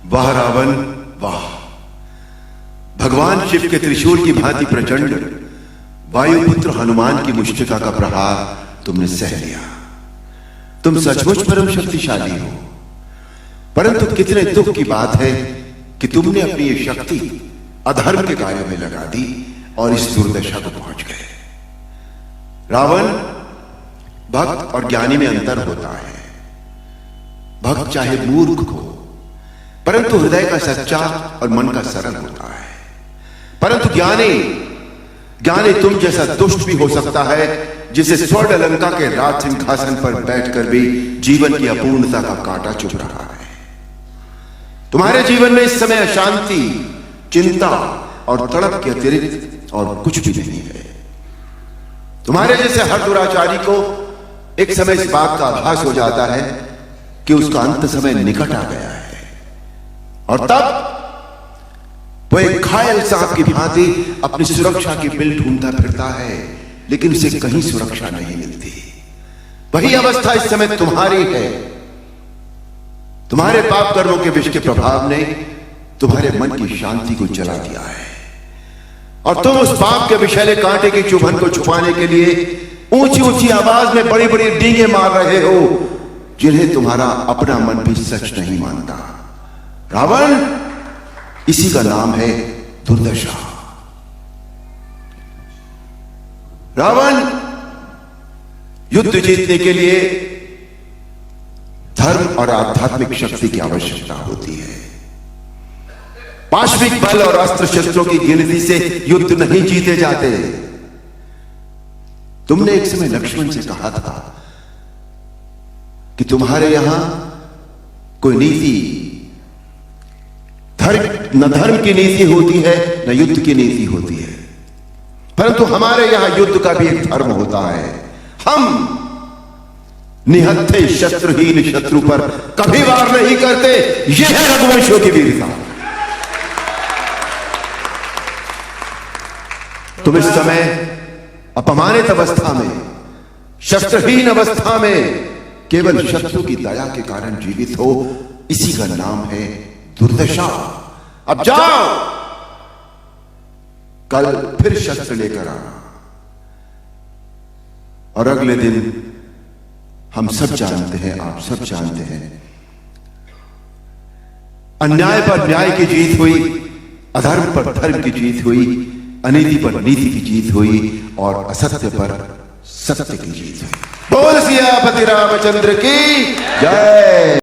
वाह रावण वाह। भगवान शिव के त्रिशूल की भांति प्रचंड वायुपुत्र हनुमान की मुष्टिका का प्रहार तुमने सह लिया। तुम सचमुच परम शक्तिशाली हो, परंतु कितने दुख की बात है कि तुमने अपनी ये शक्ति अधर्म के कार्यों में लगा दी और इस दुर्दशा को पहुंच गए। रावण, भक्त और ज्ञानी में अंतर होता है। भक्त चाहे मूर्ख हो, परंतु हृदय का सच्चा और मन का सरल होता है। परंतु ज्ञानी तुम जैसा दुष्ट भी हो सकता है, जिसे स्वर्ण लंका के राज सिंहासन पर बैठकर भी जीवन की अपूर्णता का कांटा चुभ रहा है। तुम्हारे जीवन में इस समय अशांति, चिंता और तड़प के अतिरिक्त और कुछ भी नहीं है। तुम्हारे जैसे हर दुराचारी को एक समय इस बात का आभास हो जाता है कि उसका अंत समय निकट आ गया है, और तब वो एक घायल सांप की भांति अपनी सुरक्षा की बिल ढूंढता फिरता है, लेकिन उसे कहीं सुरक्षा नहीं मिलती। वही अवस्था इस समय तुम्हारी है। तुम्हारे पाप कर्मों के विष के प्रभाव ने तुम्हारे मन की शांति को जला दिया है, और तुम उस पाप के विषैले कांटे की चुभन को छुपाने के लिए ऊंची ऊंची आवाज में बड़ी बड़ी डींगे मार रहे हो, जिन्हें तुम्हारा अपना मन भी सच नहीं मानता। रावण, इसी का नाम है दुर्दशा। रावण, युद्ध जीतने के लिए धर्म और आध्यात्मिक शक्ति की आवश्यकता होती है। पाशविक बल और अस्त्र शस्त्रों की गिनती से युद्ध नहीं जीते जाते। तुमने एक समय लक्ष्मण से कहा था कि तुम्हारे यहां कोई नीति, न धर्म की नीति होती है, न युद्ध की नीति होती है, परंतु हमारे यहां युद्ध का भी एक धर्म होता है। हम निहत्थे शस्त्रहीन शत्रु पर कभी वार नहीं करते। यह है रघुवंशियों की वीरता। तुम इस समय अपमानित अवस्था में, शस्त्रहीन अवस्था में केवल शत्रु की दया के कारण जीवित हो, इसी का नाम है दुर्दशा। अब जाओ, कल फिर शस्त्र लेकर आना, और अगले दिन हम सब जानते हैं, आप सब जानते हैं, अन्याय पर न्याय की जीत हुई, अधर्म पर धर्म की जीत हुई, अनीति पर नीति की जीत हुई, और असत्य पर सत्य की जीत हुई। बोल सियापति रामचंद्र की जय।